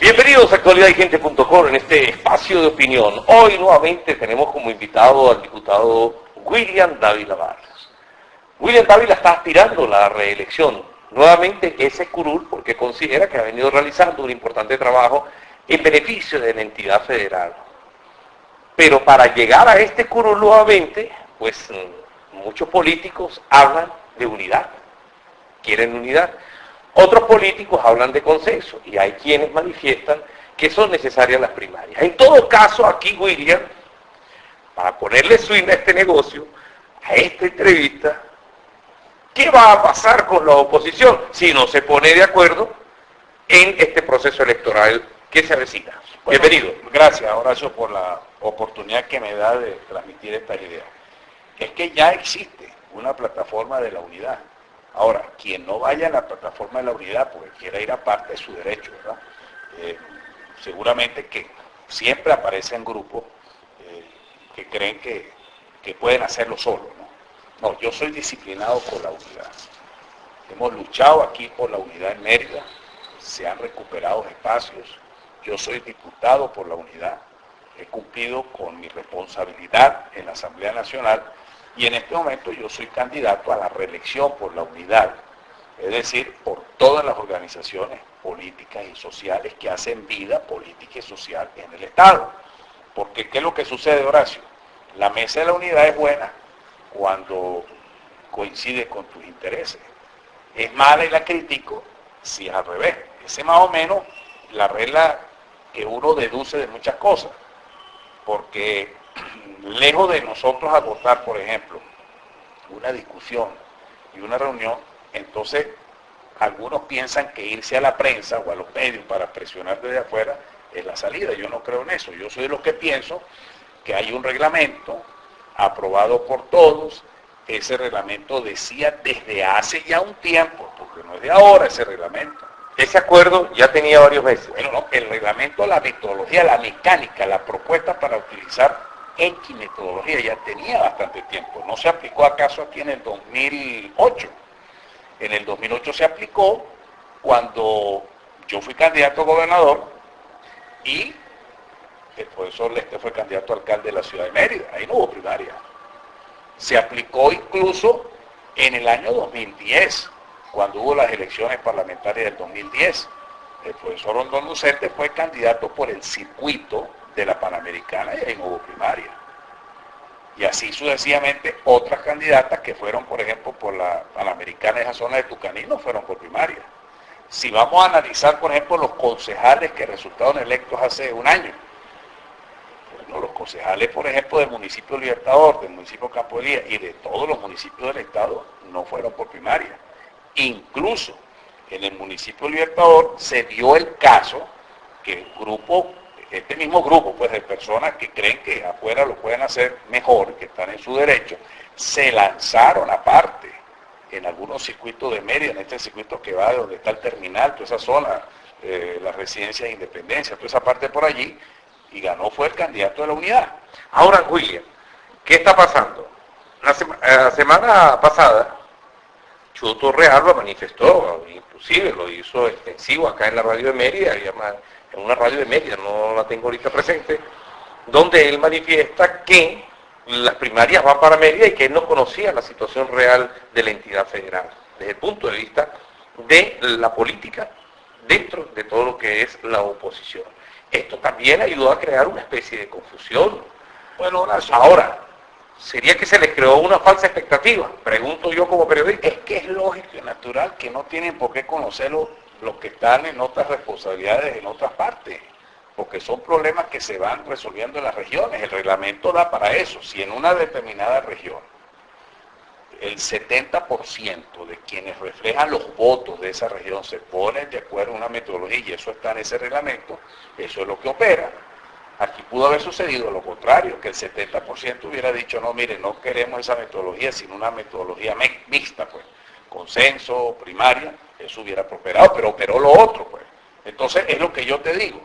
Bienvenidos a actualidadigente.com en este espacio de opinión. Hoy nuevamente tenemos como invitado al diputado William Dávila Vargas. William Dávila está aspirando a la reelección. Nuevamente ese curul porque considera que ha venido realizando un importante trabajo en beneficio de la entidad federal. Pero para llegar a este curul nuevamente, pues muchos políticos hablan de unidad, quieren unidad. Otros políticos hablan de consenso y hay quienes manifiestan que son necesarias las primarias. En todo caso, aquí William, para ponerle swing a este negocio, a esta entrevista, ¿qué va a pasar con la oposición si no se pone de acuerdo en este proceso electoral que se avecina? Bueno, bienvenido. Gracias, Horacio, por la oportunidad que me da de transmitir estas ideas. Es que ya existe una plataforma de la unidad. Ahora, quien no vaya a la plataforma de la unidad porque quiera ir aparte de su derecho, ¿verdad? Seguramente que siempre aparecen grupos que creen que pueden hacerlo solo, ¿no? No, yo soy disciplinado por la unidad. Hemos luchado aquí por la unidad en Mérida, se han recuperado espacios, yo soy diputado por la unidad, he cumplido con mi responsabilidad en la Asamblea Nacional y en este momento yo soy candidato a la reelección por la unidad, es decir, por todas las organizaciones políticas y sociales que hacen vida política y social en el Estado. Porque ¿qué es lo que sucede, Horacio? La mesa de la unidad es buena cuando coincide con tus intereses. Es mala y la critico si es al revés. Esa es más o menos la regla que uno deduce de muchas cosas. Porque lejos de nosotros agotar, por ejemplo, una discusión y una reunión, entonces algunos piensan que irse a la prensa o a los medios para presionar desde afuera es la salida. Yo no creo en eso. Yo soy de los que pienso que hay un reglamento aprobado por todos. Ese reglamento decía desde hace ya un tiempo, porque no es de ahora ese reglamento. Ese acuerdo ya tenía varios meses. Bueno, no, el reglamento, la metodología, la mecánica, la propuesta para utilizar X metodología ya tenía bastante tiempo. ¿No se aplicó acaso aquí en el 2008? En el 2008 se aplicó cuando yo fui candidato a gobernador y el profesor Leste fue candidato a alcalde de la ciudad de Mérida. Ahí no hubo primaria. Se aplicó incluso en el año 2010, cuando hubo las elecciones parlamentarias del 2010. El profesor Rondón Lucente fue candidato por el circuito de la Panamericana y ahí no hubo primaria. Y así sucesivamente otras candidatas que fueron, por ejemplo, por la Panamericana de esa zona de Tucaní no fueron por primaria. Si vamos a analizar, por ejemplo, los concejales que resultaron electos hace un año, bueno, los concejales, por ejemplo, del municipio Libertador, del municipio Campo Elías y de todos los municipios del estado no fueron por primaria. Incluso en el municipio Libertador se dio el caso que el grupo, este mismo grupo pues, de personas que creen que afuera lo pueden hacer mejor, que están en su derecho, se lanzaron aparte en algunos circuitos de Mérida, en este circuito que va de donde está el terminal, toda esa zona, la residencia de Independencia, toda esa parte por allí, y ganó fue el candidato de la unidad. Ahora, William, ¿qué está pasando? La semana pasada, Chuto Realba manifestó, inclusive lo hizo extensivo acá en la radio de Mérida, en una radio de Mérida, no la tengo ahorita presente, donde él manifiesta que las primarias van para Mérida y que él no conocía la situación real de la entidad federal, desde el punto de vista de la política dentro de todo lo que es la oposición. Esto también ayudó a crear una especie de confusión. Bueno, ahora, ¿sería que se les creó una falsa expectativa? Pregunto yo como periodista. Es que es lógico y natural que no tienen por qué conocerlo los que están en otras responsabilidades en otras partes, porque son problemas que se van resolviendo en las regiones. El reglamento da para eso. Si en una determinada región el 70% de quienes reflejan los votos de esa región se ponen de acuerdo en una metodología y eso está en ese reglamento, eso es lo que opera. Aquí pudo haber sucedido lo contrario, que el 70% hubiera dicho, no, mire, no queremos esa metodología, sino una metodología mixta, pues, consenso, primaria, eso hubiera prosperado, pero operó lo otro, pues. Entonces, es lo que yo te digo.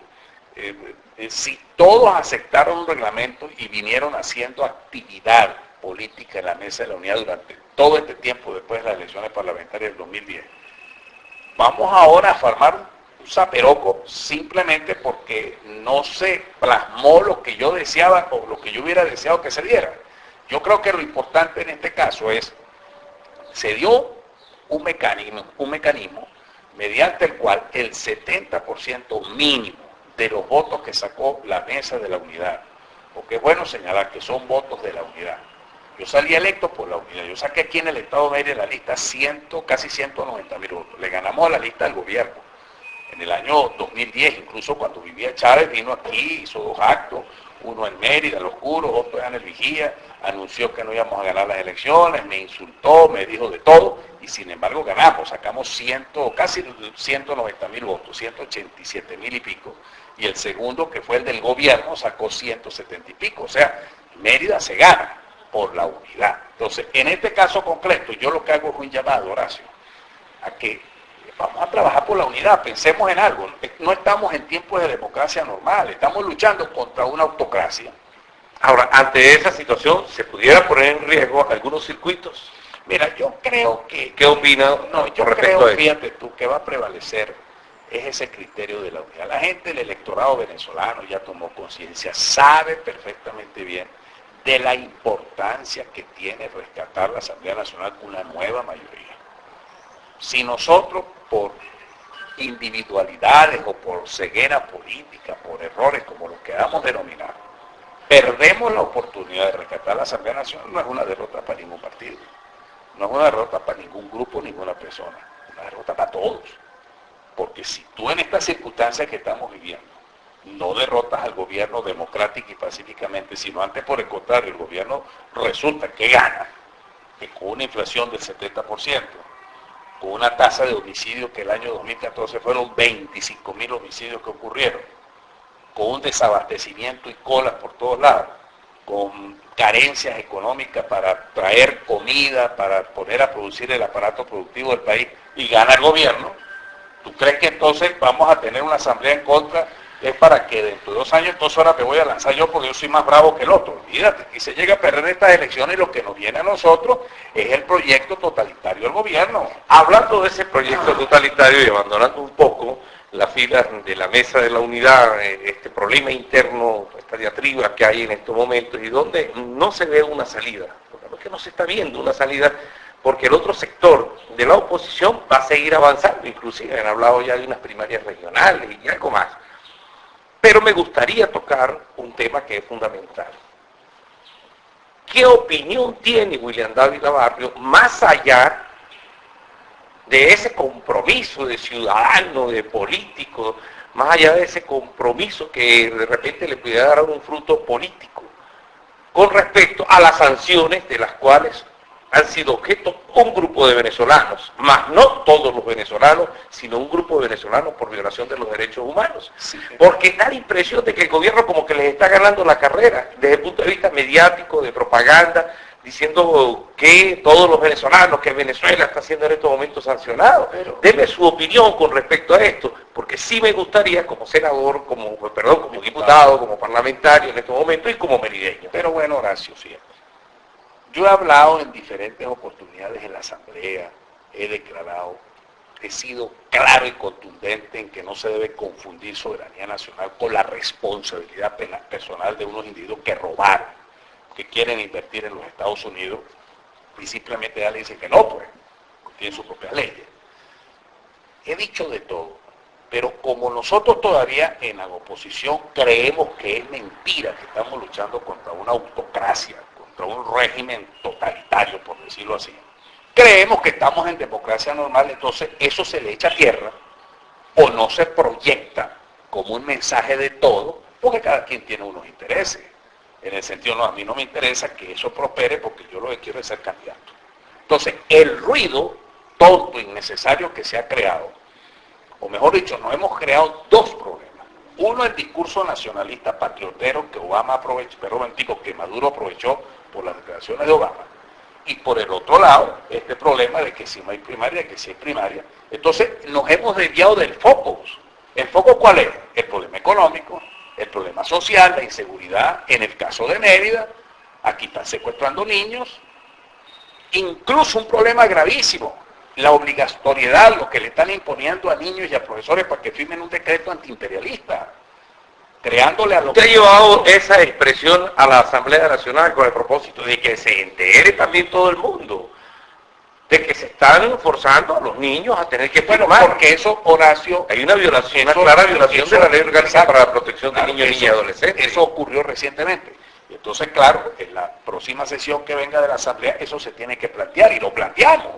Si todos aceptaron un reglamento y vinieron haciendo actividad política en la mesa de la unidad durante todo este tiempo después de las elecciones parlamentarias del 2010, vamos ahora a formar un zaperoco simplemente porque no se plasmó lo que yo deseaba o lo que yo hubiera deseado que se diera. Yo creo que lo importante en este caso es, se dio un mecanismo mediante el cual el 70% mínimo de los votos que sacó la mesa de la unidad, porque es bueno señalar que son votos de la unidad. Yo salí electo por la unidad, yo saqué aquí en el estado de Mérida la lista casi 190.000 votos, le ganamos a la lista del gobierno. En el año 2010, incluso cuando vivía Chávez, vino aquí, hizo 2 actos, uno en Mérida, Los Curos, otro en el Vigía, anunció que no íbamos a ganar las elecciones, me insultó, me dijo de todo, y sin embargo ganamos, sacamos casi 190.000 votos, 187.000 y pico, y el segundo, que fue el del gobierno, sacó 170 y pico, o sea, Mérida se gana por la unidad. Entonces, en este caso concreto, yo lo que hago es un llamado, Horacio, a que vamos a trabajar por la unidad, pensemos en algo, no estamos en tiempos de democracia normal, estamos luchando contra una autocracia. Ahora, ante esa situación, ¿se pudiera poner en riesgo algunos circuitos? Mira, yo creo que... ¿Qué opina? No, yo creo, fíjate tú, que va a prevalecer es ese criterio de la unidad. La gente del electorado venezolano ya tomó conciencia, sabe perfectamente bien de la importancia que tiene rescatar la Asamblea Nacional con una nueva mayoría. Si nosotros, por individualidades o por ceguera política, por errores como los que queramos denominar, perdemos la oportunidad de rescatar la Asamblea Nacional, no es una derrota para ningún partido, no es una derrota para ningún grupo, ninguna persona, es una derrota para todos. Porque si tú en estas circunstancias que estamos viviendo no derrotas al gobierno democrática y pacíficamente, sino antes por el contrario, el gobierno resulta que gana, que con una inflación del 70%, con una tasa de homicidio que el año 2014 fueron 25.000 homicidios que ocurrieron, con un desabastecimiento y colas por todos lados, con carencias económicas para traer comida, para poner a producir el aparato productivo del país, y gana el gobierno. ¿Tú crees que entonces vamos a tener una asamblea en contra? Es para que dentro de 2 años, entonces ahora me voy a lanzar yo porque yo soy más bravo que el otro. Olvídate, y se llega a perder estas elecciones y lo que nos viene a nosotros es el proyecto totalitario del gobierno. Hablando de ese proyecto totalitario y abandonando un poco las filas de la mesa de la unidad, este problema interno, esta diatriba que hay en estos momentos y donde no se ve una salida, porque no se está viendo una salida, porque el otro sector de la oposición va a seguir avanzando, inclusive han hablado ya de unas primarias regionales y algo más. Pero me gustaría tocar un tema que es fundamental. ¿Qué opinión tiene William Dávila Barrios más allá de ese compromiso de ciudadano, de político, más allá de ese compromiso que de repente le pudiera dar un fruto político, con respecto a las sanciones de las cuales han sido objeto un grupo de venezolanos, más no todos los venezolanos, sino un grupo de venezolanos por violación de los derechos humanos? Sí. Porque da la impresión de que el gobierno como que les está ganando la carrera, desde el punto de vista mediático, de propaganda, diciendo que todos los venezolanos, que Venezuela está siendo en estos momentos sancionado. Deme su opinión con respecto a esto, porque sí me gustaría como senador, como diputado, como parlamentario en estos momentos y como merideño. Pero bueno, Horacio, sí. Yo he hablado en diferentes oportunidades en la Asamblea, he declarado, he sido claro y contundente en que no se debe confundir soberanía nacional con la responsabilidad personal de unos individuos que robaron, que quieren invertir en los Estados Unidos y simplemente ya le dicen que no, pues, tienen sus propias leyes. He dicho de todo, pero como nosotros todavía en la oposición creemos que es mentira que estamos luchando contra una autocracia, contra un régimen totalitario, por decirlo así, creemos que estamos en democracia normal, entonces eso se le echa a tierra o no se proyecta como un mensaje de todo, porque cada quien tiene unos intereses. En el sentido, no, a mí no me interesa que eso prospere porque yo lo que quiero es ser candidato. Entonces, el ruido tonto, innecesario que se ha creado, o mejor dicho, nos hemos creado 2 problemas. Uno, el discurso nacionalista patriotero que Obama aprovechó, que Maduro aprovechó por las declaraciones de Obama. Y por el otro lado, este problema de que si no hay primaria, que si hay primaria. Entonces, nos hemos desviado del foco. ¿El foco cuál es? El problema económico, el problema social, la inseguridad, en el caso de Mérida, aquí están secuestrando niños, incluso un problema gravísimo, la obligatoriedad, lo que le están imponiendo a niños y a profesores para que firmen un decreto antiimperialista, creándole a los... Usted ha llevado esa expresión a la Asamblea Nacional con el propósito de que se entere también todo el mundo, de que se están forzando a los niños a tener que firmar. Bueno, porque eso, Horacio... Hay una violación, una clara violación de la Ley Orgánica para la Protección de Niños, Niñas y Adolescentes. Eso ocurrió recientemente. Entonces, claro, en la próxima sesión que venga de la Asamblea, eso se tiene que plantear, y lo planteamos.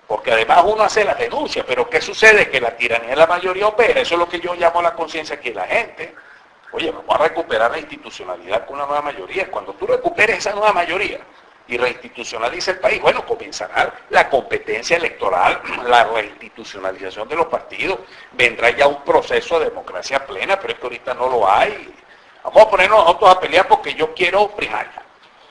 Porque además uno hace las denuncias, pero ¿qué sucede? Que la tiranía de la mayoría opera. Eso es lo que yo llamo a la conciencia aquí de la gente. Oye, vamos a recuperar la institucionalidad con una nueva mayoría. Cuando tú recuperes esa nueva mayoría y reinstitucionaliza el país, bueno, comenzará la competencia electoral, la reinstitucionalización de los partidos, vendrá ya un proceso de democracia plena, pero es que ahorita no lo hay. Vamos a ponernos nosotros a pelear porque yo quiero primaria,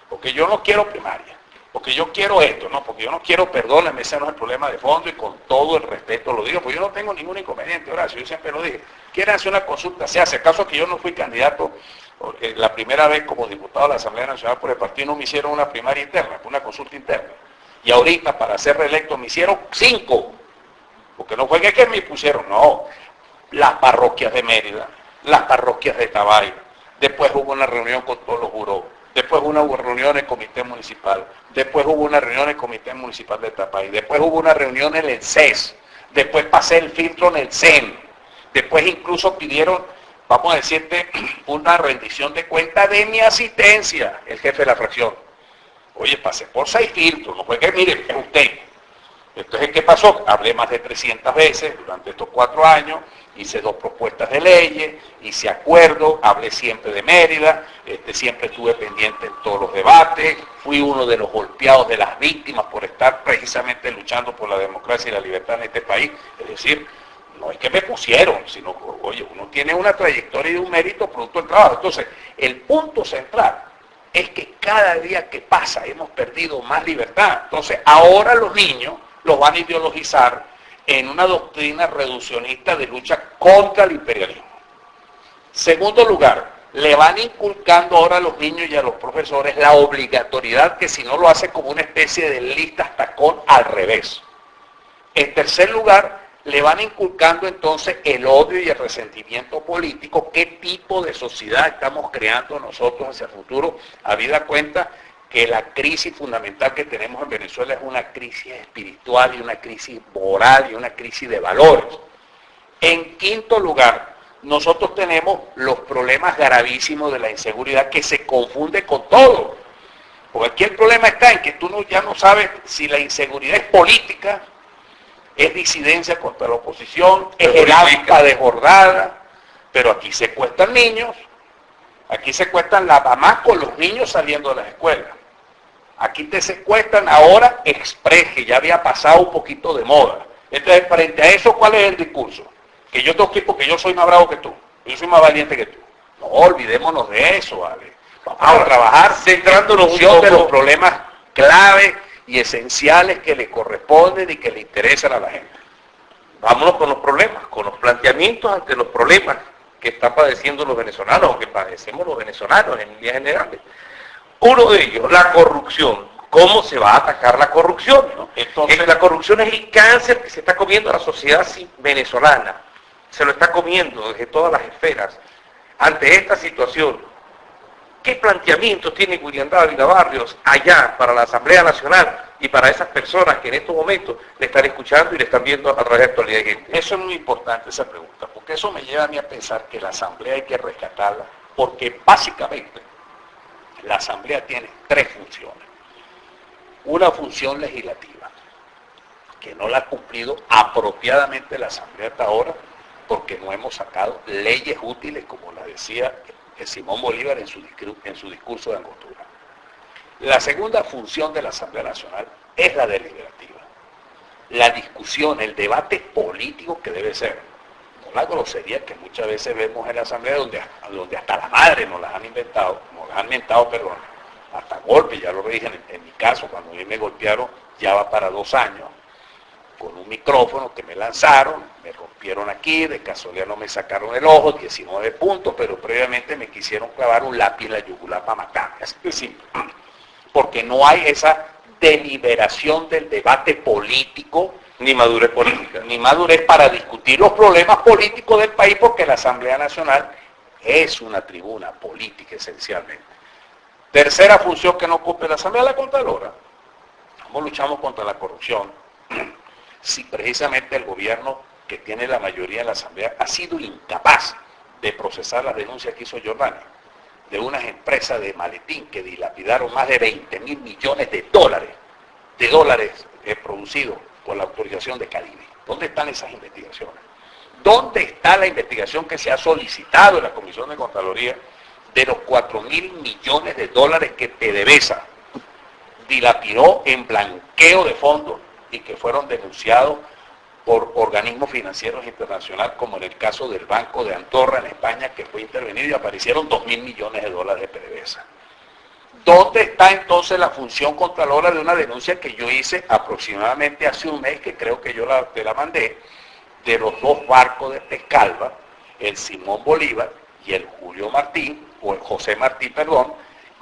porque yo no quiero primaria, porque yo quiero esto, no, porque yo no quiero, perdónenme, ese no es el problema de fondo y con todo el respeto lo digo, porque yo no tengo ningún inconveniente, Horacio, yo siempre lo dije, quieren hacer una consulta, se hace, acaso que yo no fui candidato la primera vez como diputado de la Asamblea Nacional por el partido, no me hicieron una primaria interna, una consulta interna, y ahorita para ser reelecto me hicieron 5, porque no fue que me pusieron, no, las parroquias de Mérida, las parroquias de Tabay, después hubo una reunión con todos los juros, después hubo una reunión en el comité municipal, después hubo una reunión en el comité municipal de Tapay, después hubo una reunión en el CES, después pasé el filtro en el CEN, después incluso pidieron, vamos a decirte, una rendición de cuenta de mi asistencia, el jefe de la fracción. Oye, pasé por 6 filtros, no fue que, mire, es usted. Entonces, ¿qué pasó? Hablé más de 300 veces durante estos 4 años, hice 2 propuestas de leyes, hice acuerdos, hablé siempre de Mérida, siempre estuve pendiente en todos los debates, fui uno de los golpeados de las víctimas por estar precisamente luchando por la democracia y la libertad en este país. Es decir, no es que me pusieron, sino, oye, uno tiene una trayectoria y un mérito producto del trabajo. Entonces, el punto central es que cada día que pasa hemos perdido más libertad. Entonces, ahora los niños los van a ideologizar en una doctrina reduccionista de lucha contra el imperialismo. Segundo lugar, le van inculcando ahora a los niños y a los profesores la obligatoriedad que si no lo hace como una especie de listas tacón al revés. En tercer lugar, le van inculcando entonces el odio y el resentimiento político, qué tipo de sociedad estamos creando nosotros hacia el futuro, habida cuenta que la crisis fundamental que tenemos en Venezuela es una crisis espiritual y una crisis moral y una crisis de valores. En quinto lugar, nosotros tenemos los problemas gravísimos de la inseguridad que se confunde con todo. Porque aquí el problema está en que tú ya no sabes si la inseguridad es política, es disidencia contra la oposición, es el alta desbordada, pero aquí secuestran niños, aquí secuestran las mamás con los niños saliendo de las escuelas. Aquí te secuestran ahora express, que ya había pasado un poquito de moda. Entonces, frente a eso, ¿cuál es el discurso? Que yo tengo que ir porque yo soy más bravo que tú, yo soy más valiente que tú. No, olvidémonos de eso, ¿vale? Vamos a trabajar centrándonos un poco de los problemas claves y esenciales que le corresponden y que le interesan a la gente. Vámonos con los problemas, con los planteamientos ante los problemas que están padeciendo los venezolanos o que padecemos los venezolanos en líneas generales. Uno de ellos, la corrupción. ¿Cómo se va a atacar la corrupción? ¿No? Entonces, la corrupción es el cáncer que se está comiendo a la sociedad venezolana. Se lo está comiendo desde todas las esferas. Ante esta situación, ¿qué planteamientos tiene William Dávila Barrios allá para la Asamblea Nacional y para esas personas que en estos momentos le están escuchando y le están viendo a través de Actualidad y Gente? Eso es muy importante, esa pregunta, porque eso me lleva a mí a pensar que la Asamblea hay que rescatarla, porque básicamente la Asamblea tiene 3 funciones. Una función legislativa, que no la ha cumplido apropiadamente la Asamblea hasta ahora, porque no hemos sacado leyes útiles, como la decía Simón Bolívar en su discurso de Angostura. La segunda función de la Asamblea Nacional es la deliberativa. La discusión, el debate político que debe ser, no la grosería que muchas veces vemos en la Asamblea, donde hasta la madre nos las han mentado, hasta golpes, ya lo dije en mi caso, cuando a mí me golpearon, ya va para 2 años, con un micrófono que me lanzaron, me rompieron aquí, de casualidad no me sacaron el ojo, 19 puntos, pero previamente me quisieron clavar un lápiz en la yugular para matarme, así de simple. Porque no hay esa deliberación del debate político, Ni madurez política. ni madurez para discutir los problemas políticos del país, porque la Asamblea Nacional es una tribuna política esencialmente. Tercera función que no cumple la Asamblea, la Contralora. ¿Cómo luchamos contra la corrupción? Si precisamente el gobierno que tiene la mayoría en la Asamblea ha sido incapaz de procesar las denuncias que hizo Jordania de unas empresas de maletín que dilapidaron más de 20.000 millones de dólares producidos por la autorización de Caribe. ¿Dónde están esas investigaciones? ¿Dónde está la investigación que se ha solicitado en la Comisión de Contraloría de los 4.000 millones de dólares que PDVSA dilapidó en blanqueo de fondos y que fueron denunciados por organismos financieros internacionales, como en el caso del Banco de Andorra en España, que fue intervenido y aparecieron 2.000 millones de dólares de PDVSA? ¿Dónde está entonces la función contralora de una denuncia que yo hice aproximadamente hace un mes, que creo que yo te la mandé, de los dos barcos de Pescalva, el Simón Bolívar y el Julio Martín, o el José Martí, perdón,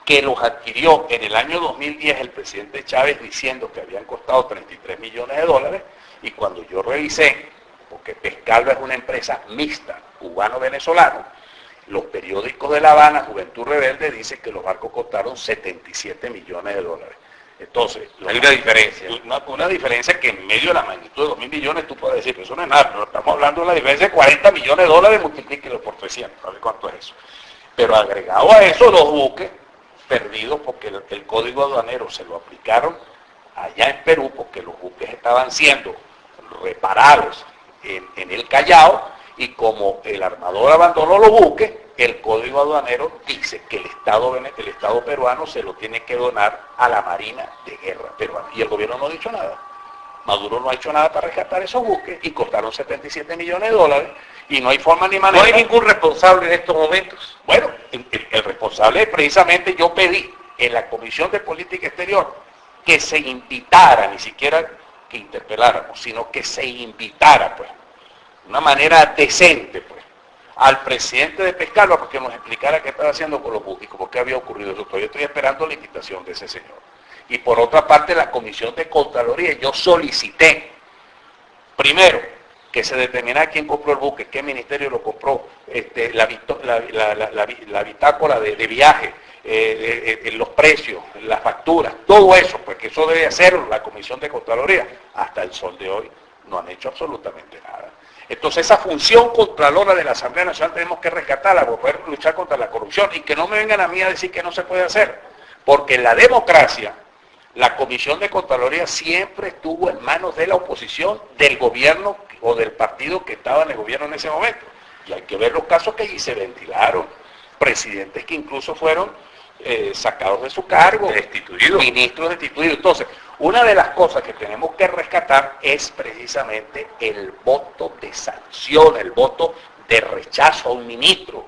que los adquirió en el año 2010 el presidente Chávez diciendo que habían costado 33 millones de dólares, y cuando yo revisé, porque Pescalva es una empresa mixta, cubano-venezolano, los periódicos de La Habana, Juventud Rebelde, dice que los barcos costaron 77 millones de dólares. Entonces, hay una diferencia. Una diferencia que en medio de la magnitud de 2.000 millones tú puedes decir, pero eso no es nada, no estamos hablando de la diferencia de 40 millones de dólares, multiplíquelo por 300, a ver cuánto es eso. Pero agregado a eso, los buques perdidos porque el código aduanero se lo aplicaron allá en Perú, porque los buques estaban siendo reparados en el Callao, y como el armador abandonó los buques, el código aduanero dice que el Estado peruano se lo tiene que donar a la Marina de Guerra peruana. Y el gobierno no ha dicho nada. Maduro no ha hecho nada para rescatar esos buques y costaron 77 millones de dólares y no hay forma ni manera. ¿No hay ningún responsable en estos momentos? Bueno, el responsable, precisamente yo pedí en la Comisión de Política Exterior que se invitara, ni siquiera que interpeláramos, sino que se invitara, pues, de una manera decente, pues, al presidente de Pescalva para que nos explicara qué estaba haciendo con los buques, por qué había ocurrido eso. Todavía estoy esperando la invitación de ese señor. Y por otra parte, la Comisión de Contraloría, yo solicité, primero, que se determinara quién compró el buque, qué ministerio lo compró, la bitácora de viaje, los precios, las facturas, todo eso, porque eso debe hacerlo la Comisión de Contraloría. Hasta el sol de hoy no han hecho absolutamente nada. Entonces esa función contralora de la Asamblea Nacional tenemos que rescatarla para poder luchar contra la corrupción, y que no me vengan a mí a decir que no se puede hacer, porque en la democracia la Comisión de Contraloría siempre estuvo en manos de la oposición, del gobierno o del partido que estaba en el gobierno en ese momento. Y hay que ver los casos que allí se ventilaron, presidentes que incluso fueron sacados de su cargo, destituidos, ministros destituidos. Entonces, una de las cosas que tenemos que rescatar es precisamente el voto de sanción, el voto de rechazo a un ministro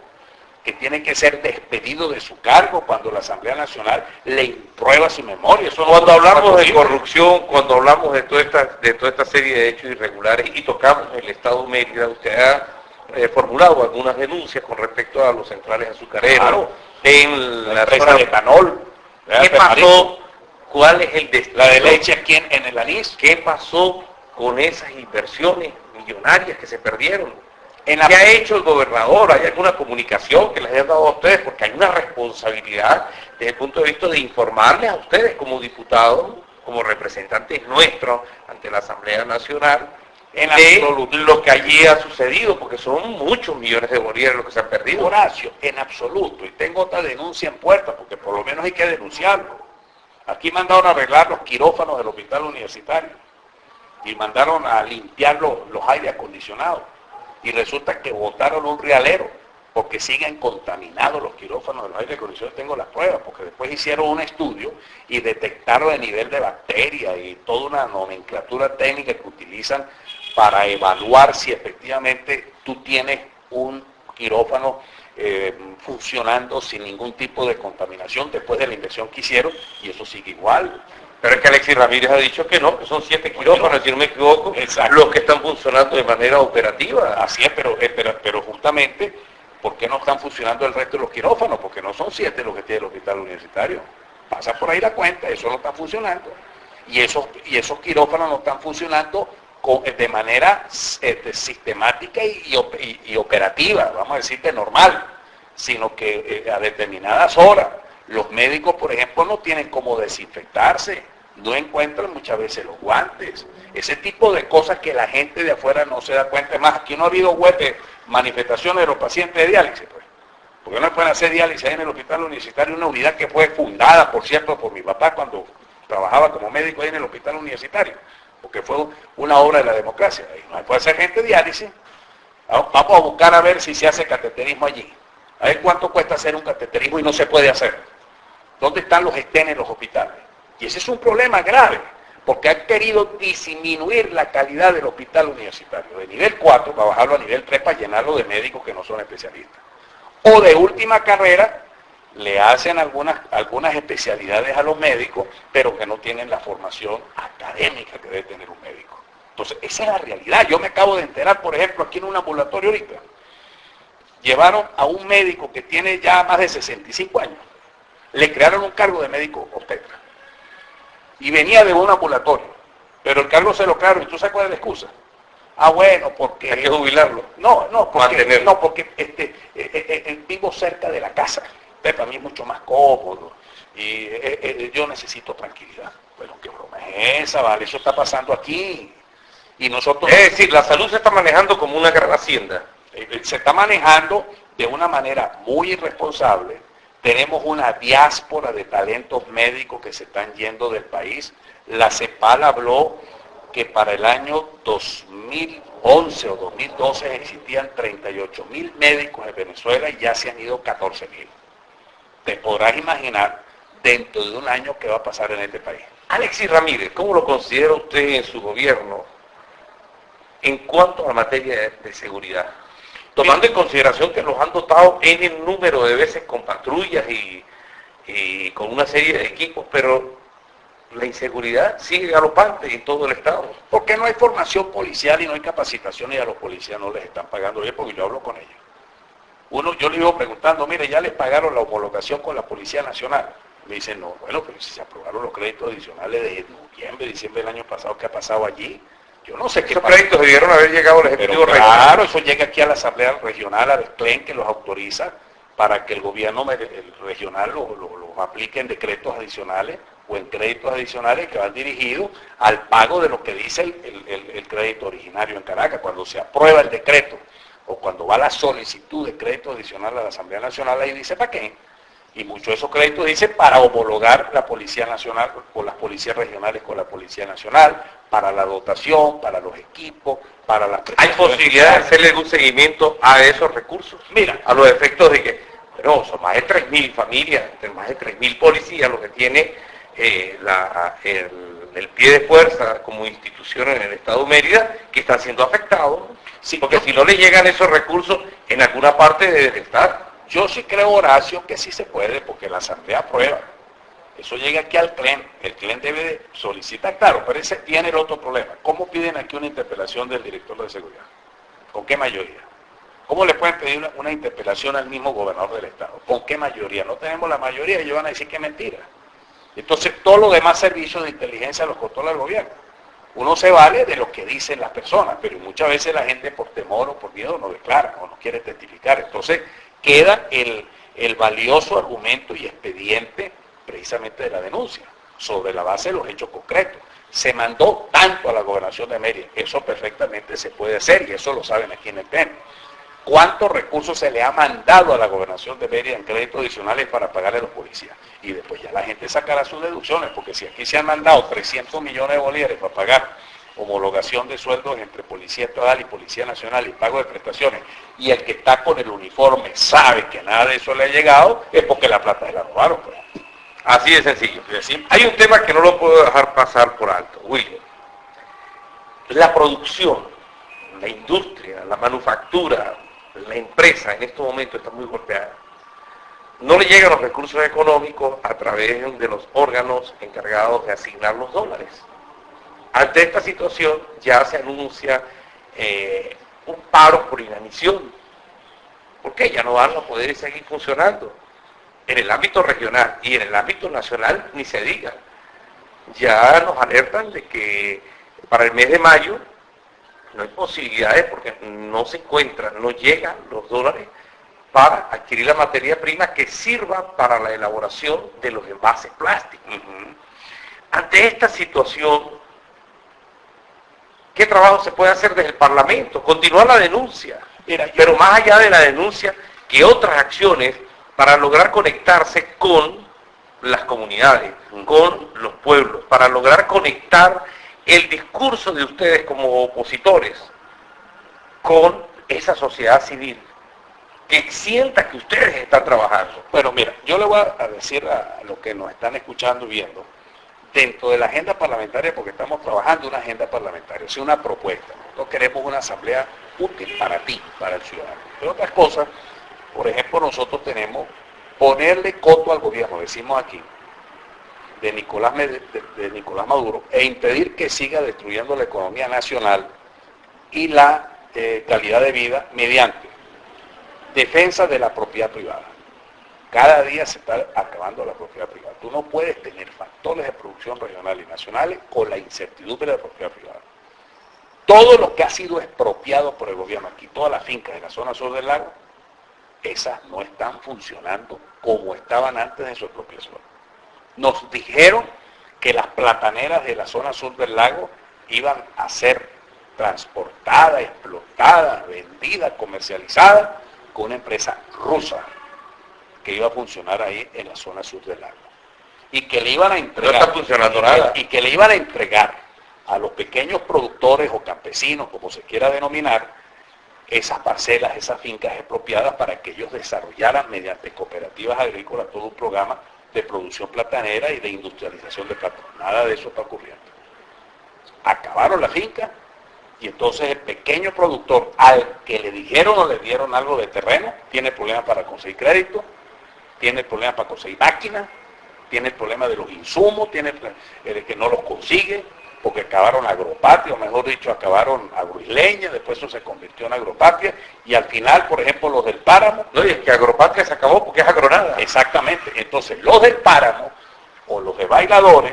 que tiene que ser despedido de su cargo cuando la Asamblea Nacional le imprueba su memoria. Eso cuando hablamos de corrupción, cuando hablamos de toda esta serie de hechos irregulares y tocamos el Estado Mérida, usted ha formulado algunas denuncias con respecto a los centrales azucareros, claro, en la empresa de etanol. ¿Qué pasó? ¿Cuál es el destino? La de leche aquí en el anís. ¿Qué pasó con esas inversiones millonarias que se perdieron? ¿Qué ha hecho el gobernador? ¿Hay alguna comunicación que les hayan dado a ustedes? Porque hay una responsabilidad desde el punto de vista de informarles a ustedes como diputados, como representantes nuestros ante la Asamblea Nacional, de lo que allí ha sucedido, porque son muchos millones de bolívares los que se han perdido. Horacio, en absoluto. Y tengo otra denuncia en puerta, porque por lo menos hay que denunciarlo. Aquí mandaron a arreglar los quirófanos del hospital universitario y mandaron a limpiar los aire acondicionados. Y resulta que botaron un rialero porque siguen contaminados los quirófanos de los aire acondicionados. Tengo las pruebas, porque después hicieron un estudio y detectaron el nivel de bacterias y toda una nomenclatura técnica que utilizan para evaluar si efectivamente tú tienes un quirófano funcionando sin ningún tipo de contaminación después de la inversión que hicieron, y eso sigue igual. Pero es que Alexis Ramírez ha dicho que no, que son 7 quirófanos, si no me equivoco, exacto, los que están funcionando de manera operativa. Así es, pero justamente, ¿por qué no están funcionando el resto de los quirófanos? Porque no son 7 los que tiene el hospital universitario. Pasa por ahí la cuenta, eso no está funcionando. y esos quirófanos no están funcionando de manera sistemática y operativa, vamos a decir que normal, sino que a determinadas horas. Los médicos, por ejemplo, no tienen cómo desinfectarse, no encuentran muchas veces los guantes, ese tipo de cosas que la gente de afuera no se da cuenta. Es más, aquí no ha habido manifestaciones de los pacientes de diálisis, pues, porque no pueden hacer diálisis en el hospital universitario, una unidad que fue fundada, por cierto, por mi papá cuando trabajaba como médico ahí en el hospital universitario, porque fue una obra de la democracia. Y no puede hacer gente diálisis. Vamos a buscar a ver si se hace cateterismo allí. A ver cuánto cuesta hacer un cateterismo y no se puede hacer. ¿Dónde están los estén en los hospitales? Y ese es un problema grave, porque han querido disminuir la calidad del hospital universitario, de nivel 4 para bajarlo a nivel 3 para llenarlo de médicos que no son especialistas. O de última carrera, le hacen algunas especialidades a los médicos, pero que no tienen la formación académica que debe tener un médico. Entonces, esa es la realidad. Yo me acabo de enterar, por ejemplo, aquí en un ambulatorio ahorita, llevaron a un médico que tiene ya más de 65 años, le crearon un cargo de médico obstetra, y venía de un ambulatorio, pero el cargo se lo crearon, y tú sabes cuál es la excusa. Ah, bueno, porque... Hay que jubilarlo. No, porque vivo cerca de la casa. Para mí es mucho más cómodo y yo necesito tranquilidad. Bueno, qué broma es esa, vale, eso está pasando aquí. Y nosotros... Es decir, la salud se está manejando como una gran hacienda. Se está manejando de una manera muy irresponsable. Tenemos una diáspora de talentos médicos que se están yendo del país. La CEPAL habló que para el año 2011 o 2012 existían 38.000 médicos en Venezuela y ya se han ido 14.000. Te podrás imaginar dentro de un año qué va a pasar en este país. Alexis Ramírez, ¿cómo lo considera usted en su gobierno en cuanto a la materia de seguridad? Tomando en consideración que los han dotado en el número de veces con patrullas y con una serie de equipos, pero la inseguridad sigue galopante en todo el estado. ¿Por qué no hay formación policial y no hay capacitación y a los policías no les están pagando bien? Porque yo hablo con ellos. Yo le iba preguntando, mire, ya les pagaron la homologación con la Policía Nacional. Me dicen, no, bueno, pero si se aprobaron los créditos adicionales de noviembre, diciembre del año pasado, ¿qué ha pasado allí? Yo no sé qué pasa. Esos créditos debieron haber llegado al Ejecutivo Regional. Claro, eso llega aquí a la Asamblea Regional, al CLEN, que los autoriza para que el gobierno regional los aplique en decretos adicionales o en créditos adicionales que van dirigidos al pago de lo que dice el crédito originario en Caracas. Cuando se aprueba el decreto o cuando va la solicitud de crédito adicional a la Asamblea Nacional, ahí dice para qué. Y muchos de esos créditos dicen para homologar la Policía Nacional con las policías regionales con la Policía Nacional, para la dotación, para los equipos, para las... ¿Hay posibilidad de hacerle un seguimiento a esos recursos? Mira, a los efectos de que, bueno, son más de 3.000 familias, más de 3.000 policías, lo que tiene el pie de fuerza como institución en el Estado de Mérida, que están siendo afectados. Sí, porque si no le llegan esos recursos, en alguna parte debe estar. Yo sí creo, Horacio, que sí se puede, porque la Asamblea aprueba. Eso llega aquí al CLEN. El CLEN debe de solicitar, claro, pero ese tiene el otro problema. ¿Cómo piden aquí una interpelación del director de seguridad? ¿Con qué mayoría? ¿Cómo le pueden pedir una interpelación al mismo gobernador del Estado? ¿Con qué mayoría? No tenemos la mayoría y ellos van a decir que es mentira. Entonces, todos los demás servicios de inteligencia los controla el gobierno. Uno se vale de lo que dicen las personas, pero muchas veces la gente por temor o por miedo no declara o no quiere testificar. Entonces, queda el valioso argumento y expediente precisamente de la denuncia, sobre la base de los hechos concretos. Se mandó tanto a la gobernación de Mérida, eso perfectamente se puede hacer y eso lo saben aquí en el PEN. ¿Cuántos recursos se le ha mandado a la gobernación de Mérida en créditos adicionales para pagarle a los policías? Y después ya la gente sacará sus deducciones, porque si aquí se han mandado 300 millones de bolívares para pagar homologación de sueldos entre Policía Estatal y Policía Nacional y pago de prestaciones, y el que está con el uniforme sabe que nada de eso le ha llegado, es porque la plata se la robaron. Pues. Así de sencillo. Hay un tema que no lo puedo dejar pasar por alto, William. La producción, la industria, la manufactura, la empresa en estos momentos está muy golpeada. No le llegan los recursos económicos a través de los órganos encargados de asignar los dólares. Ante esta situación ya se anuncia un paro por inanición, porque ya no van a poder seguir funcionando. En el ámbito regional y en el ámbito nacional ni se diga. ya nos alertan de que para el mes de mayo no hay posibilidades porque no se encuentran, no llegan los dólares para adquirir la materia prima que sirva para la elaboración de los envases plásticos. Ante esta situación, ¿qué trabajo se puede hacer desde el Parlamento? Continuar la denuncia, pero más allá de la denuncia, ¿qué otras acciones para lograr conectarse con las comunidades, con los pueblos, para lograr conectar el discurso de ustedes como opositores con esa sociedad civil, que sienta que ustedes están trabajando? Bueno, mira, yo le voy a decir a los que nos están escuchando y viendo, dentro de la agenda parlamentaria, porque estamos trabajando una agenda parlamentaria, es una propuesta. Nosotros queremos una asamblea útil para ti, para el ciudadano. Pero otras cosas, por ejemplo, nosotros tenemos ponerle coto al gobierno, decimos aquí, de Nicolás Maduro, e impedir que siga destruyendo la economía nacional y la calidad de vida mediante defensa de la propiedad privada. Cada día se está acabando la propiedad privada. Tú no puedes tener factores de producción regional y nacionales con la incertidumbre de la propiedad privada. Todo lo que ha sido expropiado por el gobierno aquí, todas las fincas de la zona sur del lago, esas no están funcionando como estaban antes de su expropiación. Nos dijeron que las plataneras de la zona sur del lago iban a ser transportadas, explotadas, vendidas, comercializadas con una empresa rusa que iba a funcionar ahí en la zona sur del lago. Y que le iban a entregar. No está funcionando nada. Y que le iban a entregar a los pequeños productores o campesinos, como se quiera denominar, esas parcelas, esas fincas expropiadas para que ellos desarrollaran mediante cooperativas agrícolas todo un programa de producción platanera y de industrialización de plátano. Nada de eso está ocurriendo. Acabaron la finca y entonces el pequeño productor al que le dijeron o le dieron algo de terreno tiene problemas para conseguir crédito, tiene problemas para conseguir máquinas, tiene el problema de los insumos, tiene el que no los consigue, porque acabaron agropatria, o mejor dicho, acabaron agroisleña, después eso se convirtió en agropatria, y al final, por ejemplo, los del páramo... No, y es que agropatria se acabó porque es agronada. Exactamente. Entonces, los del páramo, o los de Bailadores,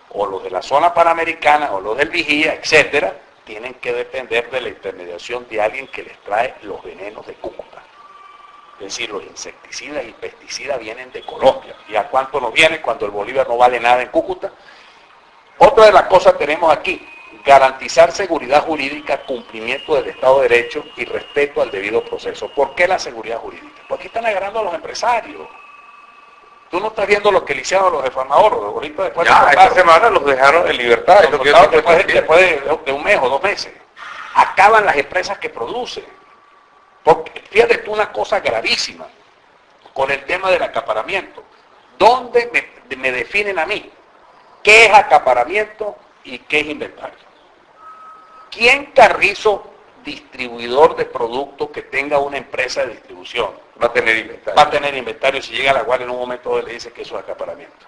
o los de la zona panamericana, o los del Vigía, etcétera, tienen que depender de la intermediación de alguien que les trae los venenos de Cúcuta. Es decir, los insecticidas y pesticidas vienen de Colombia. ¿Y a cuánto nos viene cuando el bolívar no vale nada en Cúcuta? Otra de las cosas que tenemos aquí, garantizar seguridad jurídica, cumplimiento del Estado de Derecho y respeto al debido proceso. ¿Por qué la seguridad jurídica? Porque aquí están agarrando a los empresarios. Tú no estás viendo lo que le hicieron a los defamadores. Ahorita después ya, esta semana los dejaron en libertad. Después de un mes o 2 meses. Acaban las empresas que producen. Porque fíjate tú una cosa gravísima con el tema del acaparamiento. ¿Dónde me definen a mí qué es acaparamiento y qué es inventario? ¿Quién Carrizo, distribuidor de productos que tenga una empresa de distribución, va a tener inventario? Va a tener inventario si llega a la guardia en un momento le dice que eso es acaparamiento.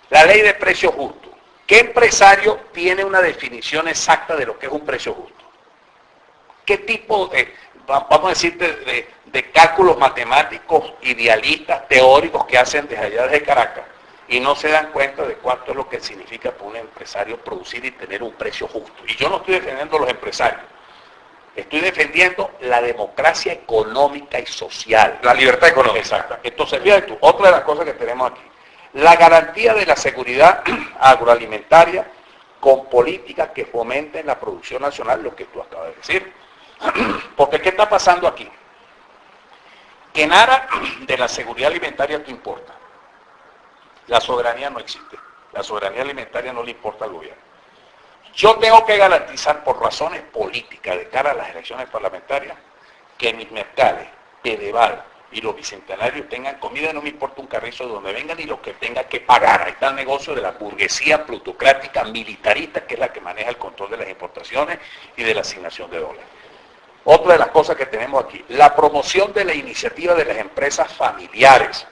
La ley de precio justo. ¿Qué empresario tiene una definición exacta de lo que es un precio justo? ¿Qué tipo de, vamos a decir, de cálculos matemáticos, idealistas, teóricos que hacen desde allá desde Caracas y no se dan cuenta de cuánto es lo que significa para un empresario producir y tener un precio justo? Y yo no estoy defendiendo a los empresarios, estoy defendiendo la democracia económica y social. La libertad económica. Exacto. Entonces, fíjate tú, otra de las cosas que tenemos aquí, la garantía de la seguridad agroalimentaria con políticas que fomenten la producción nacional, lo que tú acabas de decir. Porque ¿qué está pasando aquí? Que nada de la seguridad alimentaria te importa. La soberanía no existe. La soberanía alimentaria no le importa al gobierno. Yo tengo que garantizar por razones políticas de cara a las elecciones parlamentarias que mis mercados, Pedeval y los bicentenarios tengan comida, no me importa un carrizo de donde vengan y lo que tenga que pagar. Ahí está el negocio de la burguesía plutocrática militarista, que es la que maneja el control de las importaciones y de la asignación de dólares. Otra de las cosas que tenemos aquí, la promoción de la iniciativa de las empresas familiares,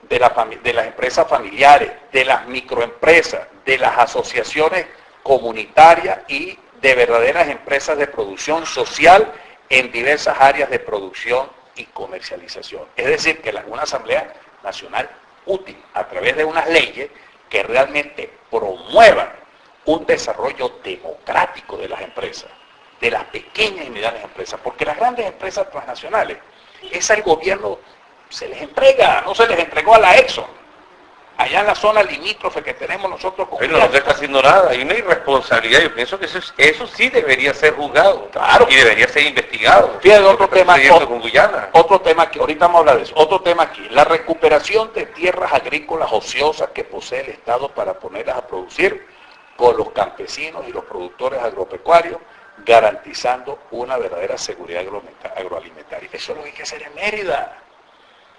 de las empresas familiares, de las microempresas, de las asociaciones comunitarias y de verdaderas empresas de producción social en diversas áreas de producción y comercialización. Es decir, que una Asamblea Nacional útil, a través de unas leyes, que realmente promuevan un desarrollo democrático de las empresas, de las pequeñas y medianas empresas, porque las grandes empresas transnacionales, esa el gobierno se les entrega, no se les entregó a la Exxon, allá en la zona limítrofe que tenemos nosotros con Pero no se está haciendo nada, hay una irresponsabilidad, yo pienso que eso sí debería ser juzgado, claro, y debería ser investigado. Fíjate, otro tema, con Guyana. Otro tema que ahorita vamos a hablar de eso, otro tema aquí, la recuperación de tierras agrícolas ociosas que posee el Estado para ponerlas a producir con los campesinos y los productores agropecuarios, garantizando una verdadera seguridad agroalimentaria. Eso es lo que hay que hacer en Mérida.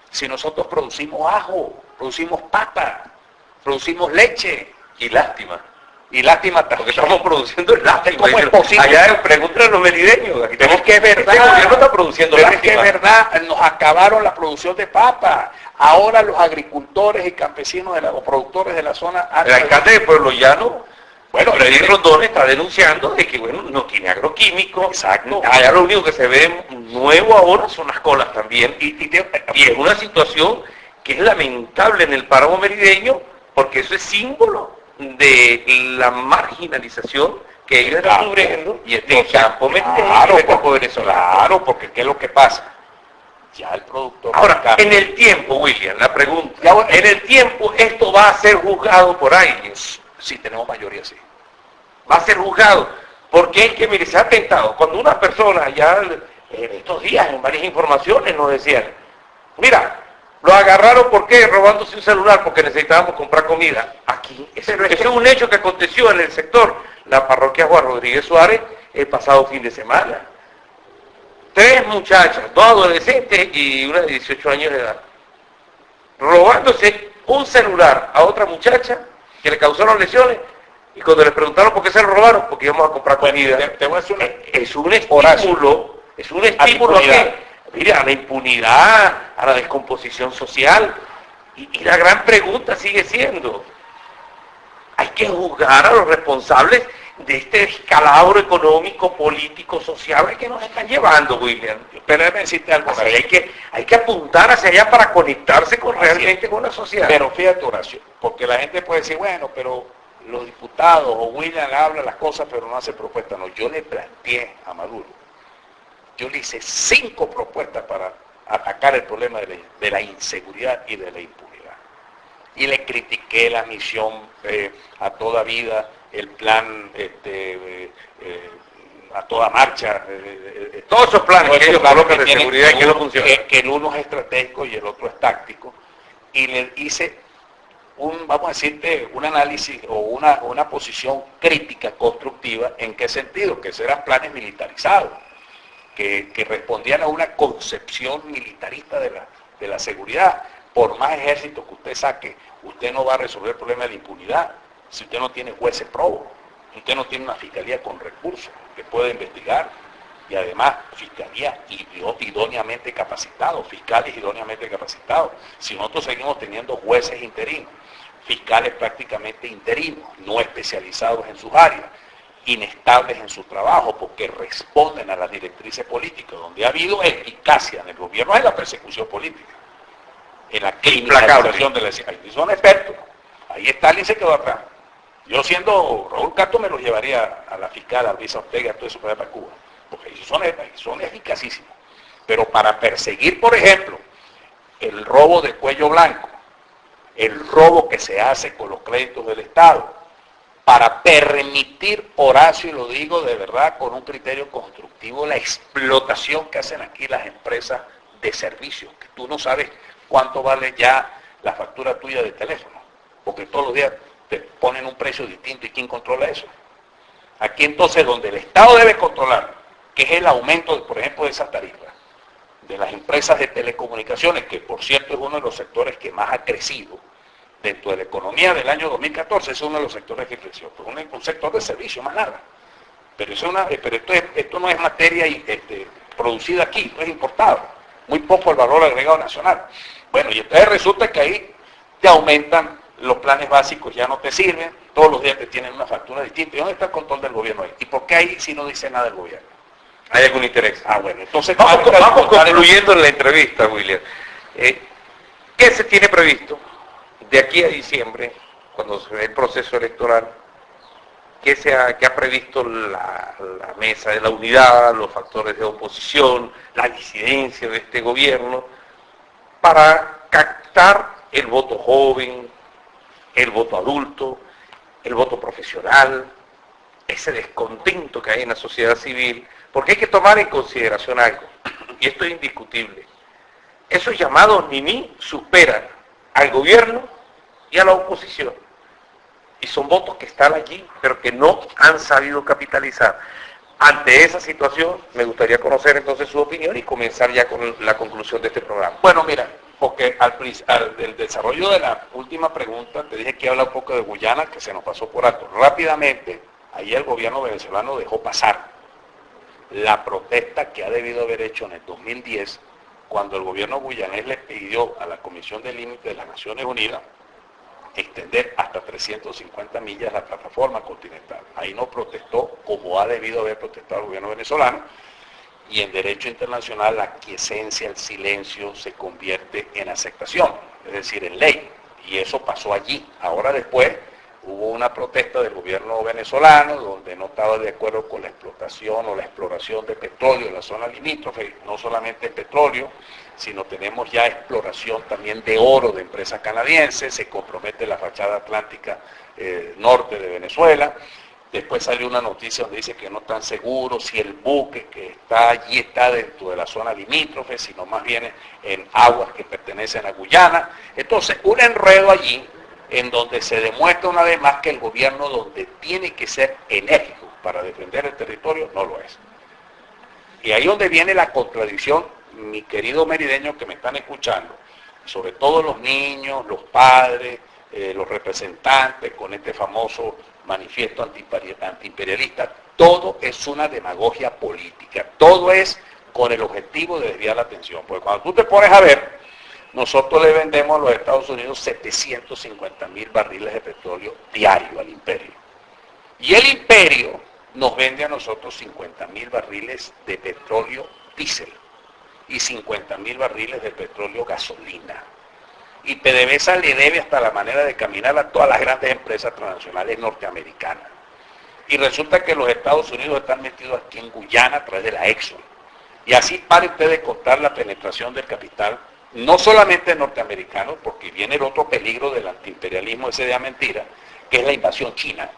Si nosotros producimos ajo, producimos papa, producimos leche. Y lástima. Y lástima también. Porque estamos produciendo lástima. ¿Cómo es posible? Allá pregúntale a los merideños. Aquí Pero es que es verdad. Este gobierno está produciendo pero lástima. es que es verdad, nos acabaron la producción de papa. Ahora los agricultores y campesinos o productores de la zona... El alcalde de Pueblo Llano, bueno, Freddy Rondón, está denunciando de que bueno, no tiene agroquímicos. Exacto. Allá lo único que se ve nuevo ahora son las colas también. Y es una situación que es lamentable en el páramo merideño, porque eso es símbolo de la marginalización que ellos están sufriendo y del campo merideño claro, y del campo venezolano. Claro, porque ¿qué es lo que pasa? Ya el productor... Ahora, en el tiempo, William, la pregunta, Ya, bueno, en el tiempo esto va a ser juzgado por alguien. si tenemos mayoría, sí. Va a ser juzgado. Porque es que, mire, se ha tentado. Cuando una persona ya en estos días, en varias informaciones nos decían, mira, lo agarraron porque robándose un celular porque necesitábamos comprar comida. Aquí, eso es un hecho que aconteció en el sector, la parroquia Juan Rodríguez Suárez, el pasado fin de semana. 3 muchachas, 2 adolescentes y una de 18 años de edad, robándose un celular a otra muchacha que le causaron lesiones, y cuando les preguntaron por qué se lo robaron, porque íbamos a comprar comida. Te voy a decir Es un estímulo, a qué? Mire, a la impunidad, a la descomposición social, y la gran pregunta sigue siendo, hay que juzgar a los responsables de este descalabro económico, político, social que nos están llevando, William. Pero déjame decirte algo. O sea, hay que apuntar hacia allá para conectarse realmente con la sociedad. Pero fíjate, Horacio, porque la gente puede decir, bueno, pero los diputados o William habla las cosas pero no hace propuestas. No, yo le planteé a Maduro, yo le hice 5 propuestas para atacar el problema de la inseguridad y de la impunidad. Y le critiqué la misión a toda vida, el plan a toda marcha. Todos esos planes que ellos colocan de seguridad y que no funcionan. Que el uno es estratégico y el otro es táctico. Y le hice vamos a decirte, un análisis o una posición crítica, constructiva. ¿En qué sentido? Que eran planes militarizados, que respondían a una concepción militarista de la seguridad. Por más ejército que usted saque, usted no va a resolver el problema de la impunidad si usted no tiene jueces probos, si usted no tiene una fiscalía con recursos que pueda investigar, y además fiscalía idóneamente capacitados, fiscales idóneamente capacitados. Si nosotros seguimos teniendo jueces interinos, fiscales prácticamente interinos, no especializados en sus áreas, inestables en su trabajo porque responden a las directrices políticas, donde ha habido eficacia en el gobierno, en la persecución política, en la criminalización de la... Ahí son expertos. Ahí Stalin se quedó atrás. Yo siendo Raúl Castro me los llevaría a la fiscal, a Luisa Ortega, todo eso para Cuba, porque ellos son eficacísimos. Pero para perseguir, por ejemplo, el robo de cuello blanco, el robo que se hace con los créditos del Estado, para permitir, Horacio, y lo digo de verdad con un criterio constructivo, la explotación que hacen aquí las empresas de servicios, que tú no sabes cuánto vale ya la factura tuya de teléfono, porque todos los días te ponen un precio distinto y ¿quién controla eso? Aquí entonces donde el Estado debe controlar, que es el aumento, por ejemplo, de esas tarifas, de las empresas de telecomunicaciones, que por cierto es uno de los sectores que más ha crecido dentro de la economía del año 2014, es uno de los sectores que creció, pues un sector de servicio, más nada. Pero, esto no es materia producida aquí, esto es importado, muy poco el valor agregado nacional. Bueno, y entonces resulta que ahí te aumentan los planes básicos, ya no te sirven, todos los días te tienen una factura distinta. ¿Y dónde está el control del gobierno ahí? ¿Y por qué ahí si no dice nada del gobierno? ¿Hay algún interés? Ah, bueno, entonces... Vamos concluyendo en la entrevista, William. ¿Qué se tiene previsto de aquí a diciembre cuando se ve el proceso electoral, que ha previsto la mesa de la unidad, los factores de oposición, la disidencia de este gobierno, para captar el voto joven, el voto adulto, el voto profesional, ese descontento que hay en la sociedad civil, porque hay que tomar en consideración algo, y esto es indiscutible. Esos llamados Nini superan al gobierno y a la oposición. Y son votos que están allí, pero que no han sabido capitalizar. Ante esa situación, me gustaría conocer entonces su opinión y comenzar ya con la conclusión de este programa. Bueno, mira, porque del desarrollo de la última pregunta, te dije que habla un poco de Guyana, que se nos pasó por alto. Rápidamente, ahí el gobierno venezolano dejó pasar la protesta que ha debido haber hecho en el 2010, cuando el gobierno guyanés le pidió a la Comisión de Límites de las Naciones Unidas extender hasta 350 millas la plataforma continental. Ahí no protestó como ha debido haber protestado el gobierno venezolano, y en derecho internacional la aquiescencia, el silencio se convierte en aceptación, es decir, en ley, y eso pasó allí. Ahora después hubo una protesta del gobierno venezolano donde no estaba de acuerdo con la explotación o la exploración de petróleo en la zona limítrofe, no solamente petróleo, sino tenemos ya exploración también de oro de empresas canadienses, se compromete la fachada atlántica norte de Venezuela. Después salió una noticia donde dice que no están seguros si el buque que está allí está dentro de la zona limítrofe, sino más bien en aguas que pertenecen a Guyana. Entonces, un enredo allí en donde se demuestra una vez más que el gobierno, donde tiene que ser enérgico para defender el territorio, no lo es. Y ahí donde viene la contradicción, mi querido merideño que me están escuchando, sobre todo los niños, los padres, los representantes con este famoso manifiesto antiimperialista, todo es una demagogia política, todo es con el objetivo de desviar la atención. Porque cuando tú te pones a ver, nosotros le vendemos a los Estados Unidos 750.000 barriles de petróleo diario al imperio. Y el imperio nos vende a nosotros 50.000 barriles de petróleo diésel y 50.000 barriles de petróleo gasolina. Y PDVSA le debe hasta la manera de caminar a todas las grandes empresas transnacionales norteamericanas. Y resulta que los Estados Unidos están metidos aquí en Guyana a través de la Exxon. Y así pare usted de contar la penetración del capital, no solamente norteamericano, porque viene el otro peligro del antiimperialismo ese de mentira, que es la invasión china.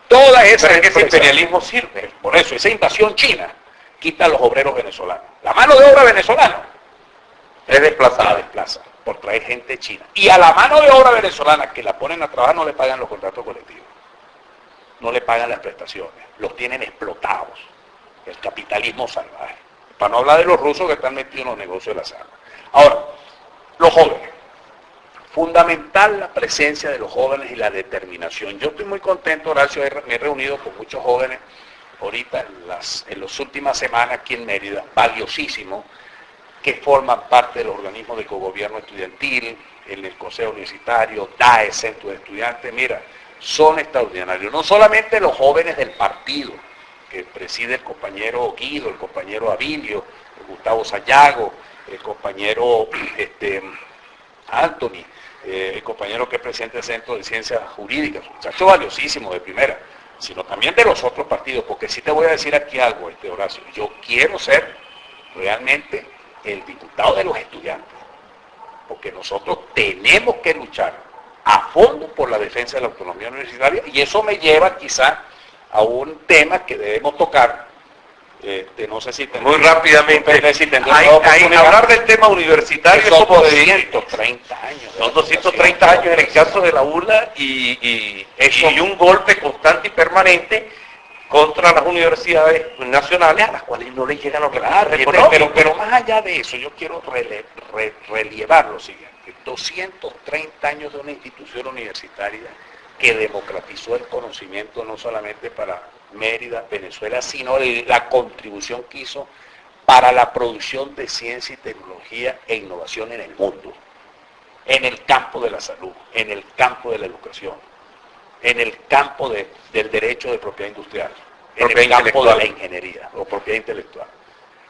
Toda esa ese imperialismo sirve. Por eso, esa invasión china quita a los obreros venezolanos. La mano de obra venezolana es desplazada. Desplaza por traer gente china. Y a la mano de obra venezolana que la ponen a trabajar no le pagan los contratos colectivos. No le pagan las prestaciones. Los tienen explotados. El capitalismo salvaje. Para no hablar de los rusos que están metidos en los negocios de las armas. Ahora, los jóvenes. Fundamental la presencia de los jóvenes y la determinación. Yo estoy muy contento, Horacio, me he reunido con muchos jóvenes ahorita en las últimas semanas aquí en Mérida, valiosísimo, que forman parte del organismo de cogobierno estudiantil, en el Consejo Universitario, DAE, Centro de Estudiantes, mira, son extraordinarios. No solamente los jóvenes del partido, que preside el compañero Guido, el compañero Abilio, el Gustavo Sayago, el compañero Anthony, el compañero que es presidente del Centro de Ciencias Jurídicas, un muchacho valiosísimo de primera, sino también de los otros partidos, porque sí te voy a decir aquí algo, Horacio, yo quiero ser realmente el diputado de los estudiantes, porque nosotros tenemos que luchar a fondo por la defensa de la autonomía universitaria, y eso me lleva quizá a un tema que debemos tocar, no sé si muy rápidamente, hablar del tema universitario son 230 años. Son 230 años en el caso de la URLA y un golpe constante y permanente contra las universidades nacionales a las cuales no les llegan los recursos. Pero más allá de eso, yo quiero relevar lo siguiente: 230 años de una institución universitaria que democratizó el conocimiento no solamente para Mérida, Venezuela, sino la contribución que hizo para la producción de ciencia y tecnología e innovación en el mundo, en el campo de la salud, en el campo de la educación, en el campo del derecho de propiedad industrial, en el campo de la ingeniería o propiedad intelectual,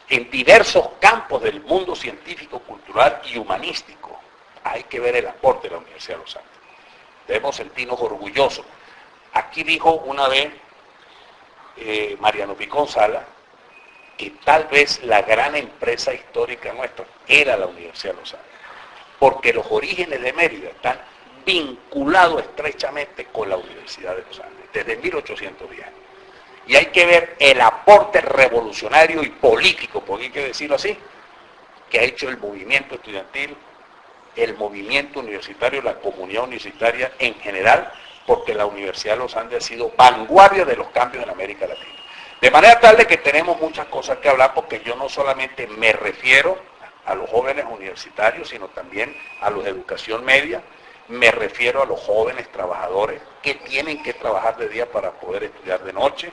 en diversos campos del mundo científico, cultural y humanístico. Hay que ver el aporte de la Universidad de los Andes. debemos sentirnos orgullosos. Aquí dijo una vez Mariano Picón Sala que tal vez la gran empresa histórica nuestra era la Universidad de los Andes, porque los orígenes de Mérida están vinculados estrechamente con la Universidad de los Andes, desde 1810. Y hay que ver el aporte revolucionario y político, porque hay que decirlo así, que ha hecho el movimiento estudiantil, el movimiento universitario, la comunidad universitaria en general, porque la Universidad de los Andes ha sido vanguardia de los cambios en América Latina. De manera tal de que tenemos muchas cosas que hablar, porque yo no solamente me refiero a los jóvenes universitarios, sino también a los de educación media, me refiero a los jóvenes trabajadores que tienen que trabajar de día para poder estudiar de noche,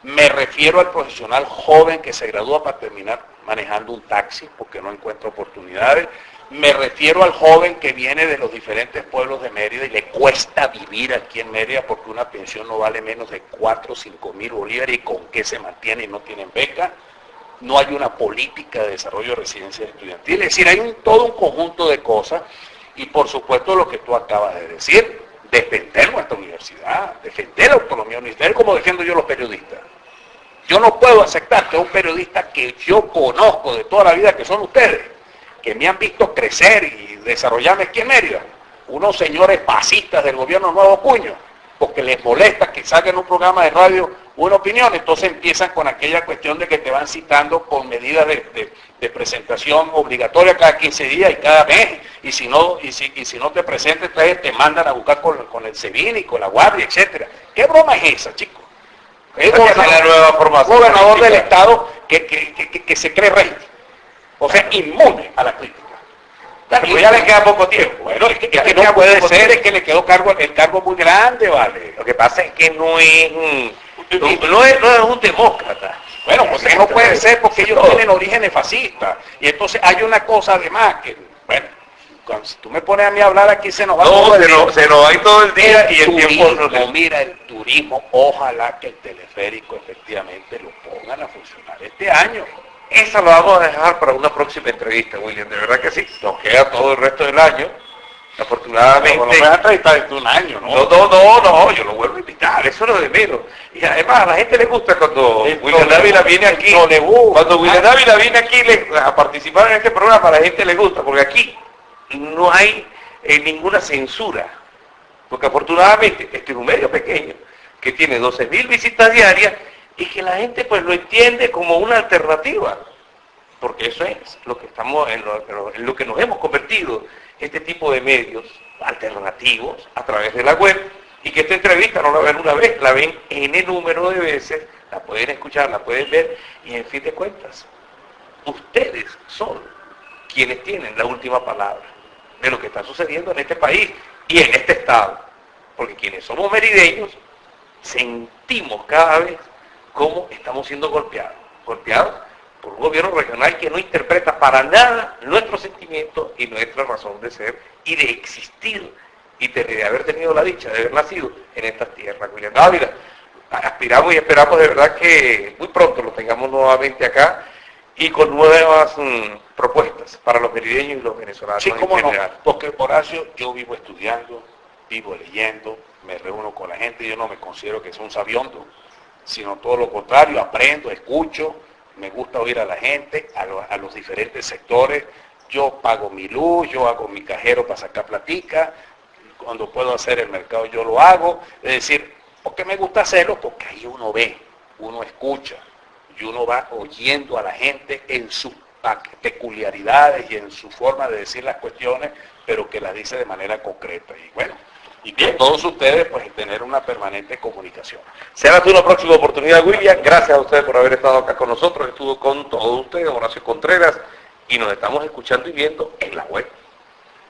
me refiero al profesional joven que se gradúa para terminar manejando un taxi porque no encuentra oportunidades, me refiero al joven que viene de los diferentes pueblos de Mérida y le cuesta vivir aquí en Mérida porque una pensión no vale menos de 4 o 5 mil bolívares y con qué se mantiene y no tienen beca. No hay una política de desarrollo de residencias estudiantiles. Es decir, hay todo un conjunto de cosas y por supuesto lo que tú acabas de decir, defender nuestra universidad, defender la autonomía universitaria como defiendo yo los periodistas. Yo no puedo aceptar que un periodista que yo conozco de toda la vida, que son ustedes, que me han visto crecer y desarrollarme aquí en Mérida, unos señores fascistas del gobierno Nuevo Cuño, porque les molesta que salga en un programa de radio una opinión, entonces empiezan con aquella cuestión de que te van citando con medidas de presentación obligatoria cada 15 días y cada mes, y si no te presentas, te mandan a buscar con el SEBIN y con la Guardia, etcétera. ¿Qué broma es esa, chicos? Es la nueva formación gobernador del Estado que se cree rey, o sea, inmune a la crítica. Claro, pues ya le queda poco tiempo. Bueno, es que no puede ser, es que le quedó el cargo muy grande, ¿vale? Lo que pasa es que no es un demócrata. Bueno, pues no puede ser porque ellos tienen orígenes fascistas. Y entonces hay una cosa además que, bueno, si tú me pones a mí a hablar aquí se nos va todo el día. Se nos va a todo el día y el tiempo no. Mira, el turismo, ojalá que el teleférico efectivamente lo pongan a funcionar este año. Esa la vamos a dejar para una próxima entrevista, William, de verdad que sí. Nos queda todo el resto del año. Afortunadamente. No me vas a entrevistar dentro de un año, ¿no? No, yo lo vuelvo a invitar, eso es lo de menos. Y además a la gente le gusta cuando William Dávila viene aquí. Cuando William Dávila viene aquí a participar en este programa, a la gente le gusta, porque aquí no hay ninguna censura. Porque afortunadamente este es un medio pequeño que tiene 12.000 visitas diarias y que la gente pues lo entiende como una alternativa, porque eso es lo que estamos en lo que nos hemos convertido, este tipo de medios alternativos a través de la web, y que esta entrevista no la ven una vez, la ven N número de veces, la pueden escuchar, la pueden ver, y en fin de cuentas, ustedes son quienes tienen la última palabra de lo que está sucediendo en este país y en este estado, porque quienes somos merideños sentimos cada vez cómo estamos siendo golpeados por un gobierno regional que no interpreta para nada nuestros sentimientos y nuestra razón de ser y de existir y de haber tenido la dicha de haber nacido en estas tierras. William Dávila, aspiramos y esperamos de verdad que muy pronto lo tengamos nuevamente acá y con nuevas propuestas para los merideños y los venezolanos. Sí, cómo no, porque Horacio, yo vivo estudiando, vivo leyendo, me reúno con la gente, yo no me considero que sea un sabiondo, sino todo lo contrario, aprendo, escucho, me gusta oír a la gente, a los diferentes sectores, yo pago mi luz, yo hago mi cajero para sacar platica, cuando puedo hacer el mercado yo lo hago, es decir, porque me gusta hacerlo, porque ahí uno ve, uno escucha, y uno va oyendo a la gente en sus peculiaridades y en su forma de decir las cuestiones, pero que las dice de manera concreta, y bueno, y bien, todos ustedes pues tener una permanente comunicación. Será hasta una próxima oportunidad, William. Gracias a ustedes por haber estado acá con nosotros. Estuvo con todos ustedes, Horacio Contreras, y nos estamos escuchando y viendo en la web.